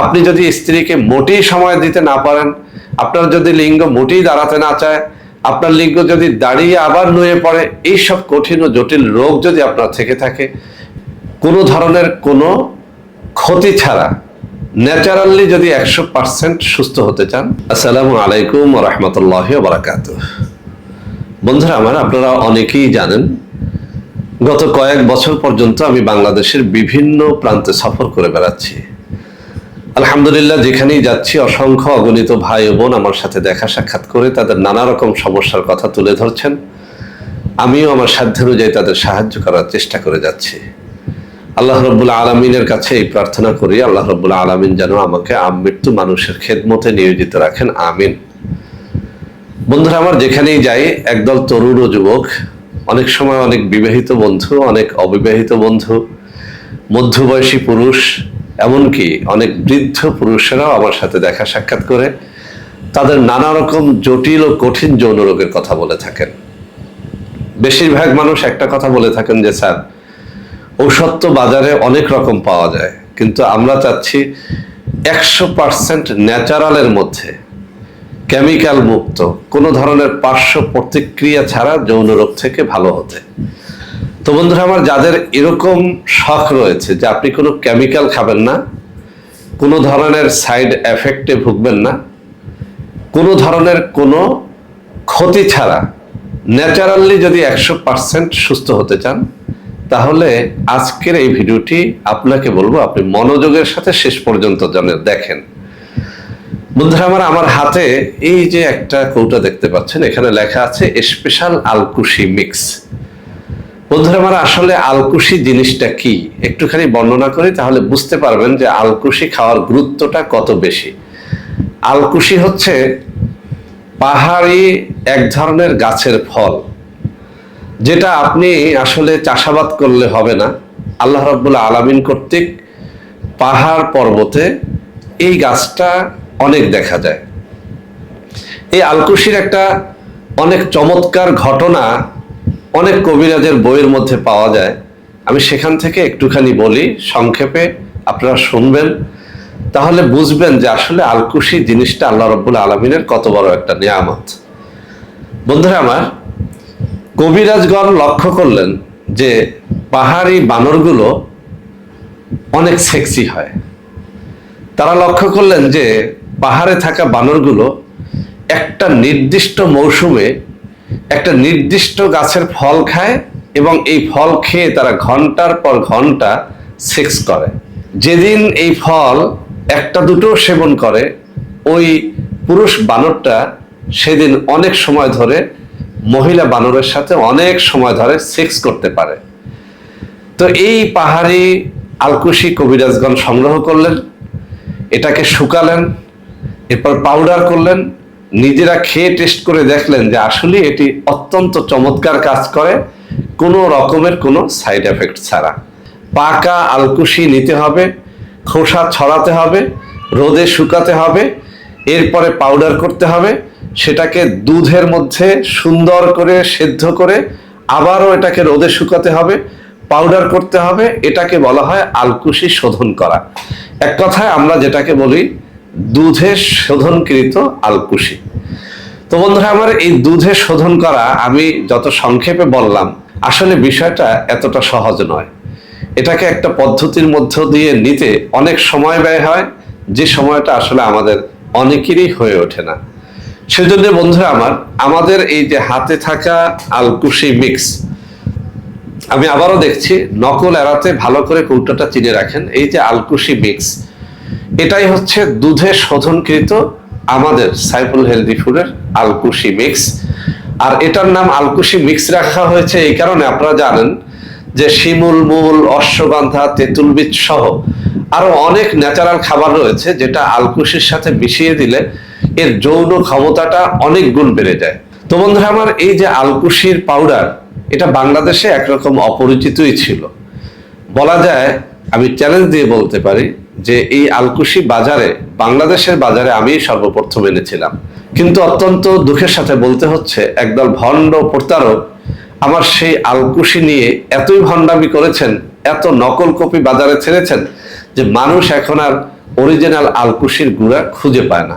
আপনি যদি স্ত্রীকে মোটেই সময় দিতে না পারেন, আপনার যদি লিঙ্গ মোটেই দাঁড়াতে না চায়, আপনার লিঙ্গ যদি দাঁড়িয়ে আবার নুয়ে পড়ে, এইসব কঠিন ও জটিল রোগ যদি আপনার থেকে থাকে, কোনো ধরনের কোনো ক্ষতি ছাড়া ন্যাচারালি যদি 100% সুস্থ হতে চান। আসসালামু আলাইকুম ওয়া রাহমাতুল্লাহি ওয়া বারাকাতুহু। বন্ধুরা আমার, আপনারা অনেকেই জানেন গত কয়েক বছর পর্যন্ত আমি বাংলাদেশের বিভিন্ন প্রান্তে সফর করে বেড়াচ্ছি। আলহামদুলিল্লাহ, যেখানেই যাচ্ছি অসংখ্য অগণিত ভাই ও বোন আমার সাথে দেখা সাক্ষাৎ করে তাদের নানা রকম সমস্যার কথা তুলে ধরছেন। আমিও আমার সাধ্য অনুযায়ী তাদের সাহায্য করার চেষ্টা করে যাচ্ছি। আল্লাহ রাব্বুল আলামিনের কাছে এই প্রার্থনা করি, আল্লাহ রাব্বুল আলামিন যেন আমাকে আমৃত্যু মানুষের খেদমতে নিয়োজিত রাখেন, আমিন। বন্ধুরা আমার, যেখানেই যাই একদল তরুণ ও যুবক, অনেক সময় অনেক বিবাহিত বন্ধু, অনেক অবিবাহিত বন্ধু, মধ্যবয়সী পুরুষ, এমনকি অনেক বৃদ্ধ পুরুষেরাও আমার সাথে দেখা সাক্ষাৎ করে তাদের নানা রকম জটিল ও কঠিন যৌন রোগের কথা বলে থাকেন। বেশিরভাগ মানুষ একটা কথা বলে থাকেন যে, স্যার, ঔষধ তো বাজারে অনেক রকম পাওয়া যায়, কিন্তু আমরা চাচ্ছি 100% ন্যাচারালের মধ্যে, কেমিক্যাল মুক্ত, কোনো ধরনের পার্শ্ব প্রতিক্রিয়া ছাড়া যৌন রোগ থেকে ভালো হতে। তো বন্ধুরা আমার, যাদের এরকম শখ রয়েছে যে আপনি কোনো কেমিক্যাল খাবেন না, কোনো ধরনের সাইড এফেক্টে ভুগবেন না, কোনো ধরনের কোনো ক্ষতি ছাড়া ন্যাচারালি যদি 100% সুস্থ হতে চান, তাহলে আজকের এই ভিডিওটি আপনাকে বলবো আপনি মনোযোগের সাথে শেষ পর্যন্ত দেখেন। বন্ধুরা আমার হাতে এই যে একটা কৌটা দেখতে পাচ্ছেন, এখানে লেখা আছে স্পেশাল আলকুশি মিক্স। বন্ধুরা আমার, আসলে আলকুশি জিনিসটা কি একটুখানি বর্ণনা করি, তাহলে বুঝতে পারবেন যে আলকুশি খাওয়ার গুরুত্বটা কত বেশি। আলকুশি হচ্ছে পাহাড়ি এক ধরনের গাছের ফল, যেটা আপনি আসলে চাষাবাদ করলে হবে না। আল্লাহ রাব্বুল আলামিন কর্তৃক পাহাড় পর্বতে এই গাছটা অনেক দেখা যায়। এই আলকুশির একটা অনেক চমৎকার ঘটনা অনেক কবিরাজের বইয়ের মধ্যে পাওয়া যায়। আমি সেখান থেকে একটুখানি বলি সংক্ষেপে, আপনারা শুনবেন, তাহলে বুঝবেন যে আসলে আলকুশি জিনিসটা আল্লাহ রাব্বুল আলামিনের কত বড় একটা নিয়ামত। বন্ধুরা আমার, কবিরাজগণ লক্ষ্য করলেন যে পাহাড়ি বানরগুলো অনেক সেক্সি হয়। তারা লক্ষ্য করলেন যে পাহাড়ে থাকা বানরগুলো একটা নির্দিষ্ট মৌসুমে একটা নির্দিষ্ট গাছের ফল খায় এবং এই ফল খেয়ে তারা ঘন্টার পর ঘন্টা সেক্স করে। যেদিন এই ফল একটা দুটো সেবন করে, ওই পুরুষ বানরটা সেদিন অনেক সময় ধরে মহিলা বানরের সাথে অনেক সময় ধরে সেক্স করতে পারে। তো এই পাহাড়ি আলকুশি কবিরাজগণ সংগ্রহ করলেন, এটাকে শুকালেন, এরপর পাউডার করলেন, নিজেরা খেয়ে টেস্ট করে দেখলেন যে আসলে এটি অত্যন্ত চমৎকার কাজ করে, কোনো রকমের কোনো সাইড এফেক্ট ছাড়া। পাকা আলকুশি নিতে হবে, খোসা ছড়াতে হবে, রোদে শুকাতে হবে, এরপরে পাউডার করতে হবে, সেটাকে দুধের মধ্যে সুন্দর করে সেদ্ধ করে আবারও এটাকে রোদে শুকাতে হবে, পাউডার করতে হবে। এটাকে বলা হয় আলকুশি শোধন করা। এক কথায় আমরা যেটাকে বলি দুধে শোধনকৃত আলকুশি। তো বন্ধুরা আমার, এই দুধে শোধন করা আমি যত সংক্ষেপে বললাম, আসলে বিষয়টা এতটা সহজ নয়। এটাকে একটা পদ্ধতির মধ্য দিয়ে নিতে অনেক সময় ব্যয় হয়, যে সময়টা আসলে আমাদের অনেকেরই হয়ে ওঠে না। সেজন্য বন্ধুরা আমার, আমাদের এই যে হাতে থাকা আলকুশি মিক্স, আমি আবারও দেখছি, নকল এড়াতে ভালো করে কৌটাটা চিনে রাখেন। এই যে আলকুশি মিক্স, এটাই হচ্ছে দুধে শোধনকৃত আমাদের সাইফুল হেলদি ফুডের আলকুশি মিক্স। আর এটার নাম আলকুশি মিক্স রাখা হয়েছে এই কারণে, আপনারা জানেন যে শিমুল, মূল, অশ্বগন্ধা, তেঁতুল বীজ সহ আরো অনেক ন্যাচারাল খাবার রয়েছে, যেটা আলকুশির সাথে মিশিয়ে দিলে এর যৌন ক্ষমতাটা অনেক গুণ বেড়ে যায়। তো বন্ধুরা আমার, এই যে আলকুশির পাউডার, এটা বাংলাদেশে একরকম অপরিচিতই ছিল। বলা যায়, আমি চ্যালেঞ্জ দিয়ে বলতে পারি যে এই আলকুশি বাজারে, বাংলাদেশের বাজারে আমি সর্বপ্রথম এনেছিলাম। কিন্তু অত্যন্ত দুঃখের সাথে বলতে হচ্ছে, একদল ভণ্ড প্রতারক আমার সেই আলকুশি নিয়ে এতই ভণ্ডামি করেছেন, এত নকল কপি বাজারে ছেড়েছেন যে মানুষ এখন আর অরিজিনাল আলকুশির গুঁড়া খুঁজে পায় না।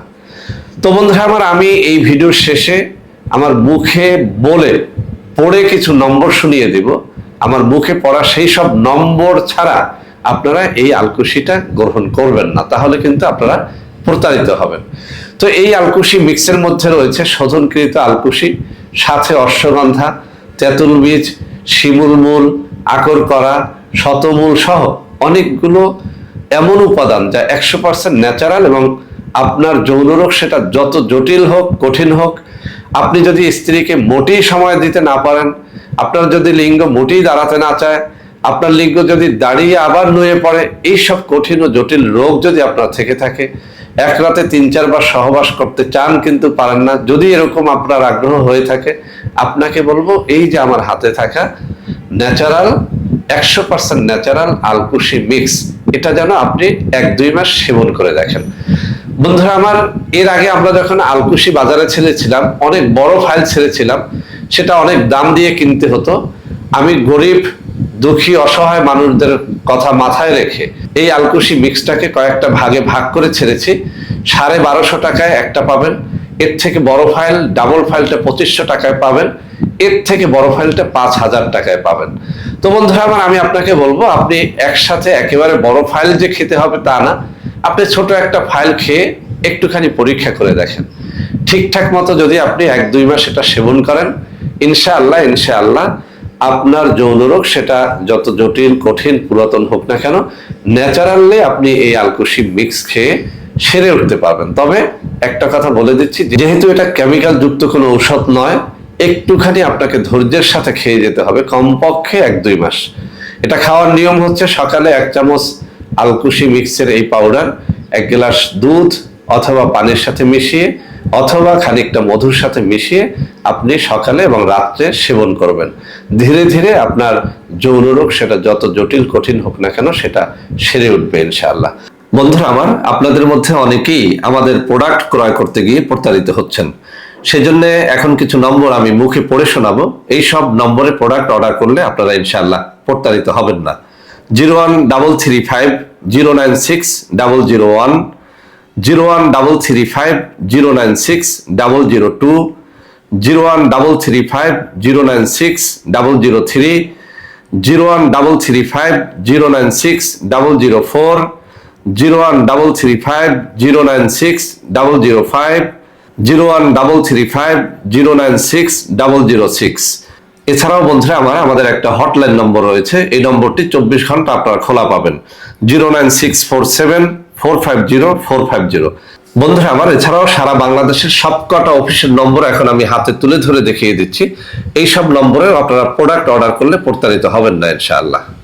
তো বন্ধুরা আমার, আমি এই ভিডিওর শেষে আমার মুখে বলে পড়ে কিছু নম্বর শুনিয়ে দিব। আমার মুখে পড়া সেই সব নম্বর ছাড়া আপনারা এই আলকুশিটা গ্রহণ করবেন না, তাহলে কিন্তু আপনারা প্রতারিত হবেন। তো এই আলকুশি মিক্সের মধ্যে রয়েছে শোধনকৃত আলকুশি, সাথে অশ্বগন্ধা, তেঁতুল বীজ, শিমুল মূল, আকর করা, শতমূল সহ অনেকগুলো এমন উপাদান যা 100% ন্যাচারাল, এবং আপনার যৌনরোগ সেটা যত জটিল হোক কঠিন হোক, আপনি যদি স্ত্রীকে মোটেই সময় দিতে না পারেন, আপনার যদি লিঙ্গ মোটেই দাঁড়াতে না চায়, আপনার লিঙ্গ যদি দাঁড়িয়ে আবার নুয়ে পড়ে, এইসব কঠিন ও জটিল রোগ যদি আপনার থেকে থাকে, এক রাতে 3-4 বার সহবাস করতে চান কিন্তু পারেন না, যদি এরকম আপনার আগ্রহ হয়ে থাকে, আপনাকে বলবো এই যে আমার হাতে থাকা ন্যাচারাল 100% ন্যাচারাল আলকুশি মিক্স, এটা যেন আপনি 1-2 মাস সেবন করে দেখেন। বন্ধুরা আমার, এর আগে আমরা যখন আলকুশি বাজারে ছেড়েছিলাম, অনেক বড় ফাইল ছেড়েছিলাম, সেটা অনেক দাম দিয়ে কিনতে হতো। আমি গরিব দুঃখী অসহায় মানুষদের কথা মাথায় রেখে এই আলকুশি মিক্সটাকে কয়েকটা ভাগে ভাগ করে ছেড়েছি। 1250 টাকায় একটা পাবেন, এর থেকে বড় ফাইল ডাবল ফাইলটা 2500 টাকায় পাবেন, এর থেকে বড় ফাইলটা 5000 টাকায় পাবেন। তো বন্ধুরা আমার, আমি আপনাকে বলবো আপনি একসাথে একেবারে বড় ফাইল যে খেতে হবে তা না, আপনি ছোট একটা ফাইল খেয়ে একটুখানি পরীক্ষা করে দেখেন। ঠিকঠাক মতো যদি আপনি 1-2 মাস এটা সেবন করেন, ইনশাআল্লাহ আপনার যৌনরোগ সেটা যত জটিল কঠিন পুরাতন হোক না কেন, ন্যাচারালি আপনি এই আলকুশি মিক্স খেয়ে সেরে উঠতে পারবেন। তবে একটা কথা বলে দিচ্ছি, যেহেতু এটা কেমিক্যাল যুক্ত কোনো ঔষধ নয়, একটুখানি আপনাকে ধৈর্যের সাথে খেয়ে যেতে হবে, কমপক্ষে 1-2 মাস। এটা খাওয়ার নিয়ম হচ্ছে, সকালে 1 চামচ আলকুশি মিক্সের এই পাউডার 1 গ্লাস দুধ অথবা পানির সাথে মিশিয়ে অথবা খানিকটা মধুর সাথে মিশিয়ে আপনি সকালে এবং রাত্রে সেবন করবেন। ধীরে ধীরে আপনার যৌনরোগ সেটা যত জটিল কঠিন হোক না কেন সেটা সেরে উঠবে ইনশাআল্লাহ। বন্ধুরা আমার, আপনাদের মধ্যে অনেকেই আমাদের প্রোডাক্ট ক্রয় করতে গিয়ে প্রতারিত হচ্ছেন। সেজন্য এখন কিছু নম্বর আমি মুখে পড়ে শোনাবো। এই সব নম্বরে প্রোডাক্ট অর্ডার করলে আপনারা ইনশাআল্লাহ প্রতারিত হবেন না। 01335096001, 01335096002, 01335096003, 01335096004, 01335096005, 01335096006। এছাড়াও বন্ধুরা আমার, আমাদের একটা হটলাইন নম্বর রয়েছে, এই নম্বরটি 24 ঘন্টা আপনারা খোলা পাবেন, 09647450450। বন্ধুরা আমার, এছাড়াও সারা বাংলাদেশের সবকটা অফিসের নম্বর এখন আমি হাতে তুলে ধরে দেখিয়ে দিচ্ছি। এই সব নম্বরে আপনারা প্রোডাক্ট অর্ডার করলে প্রতারিত হবেন না ইনশাআল্লাহ।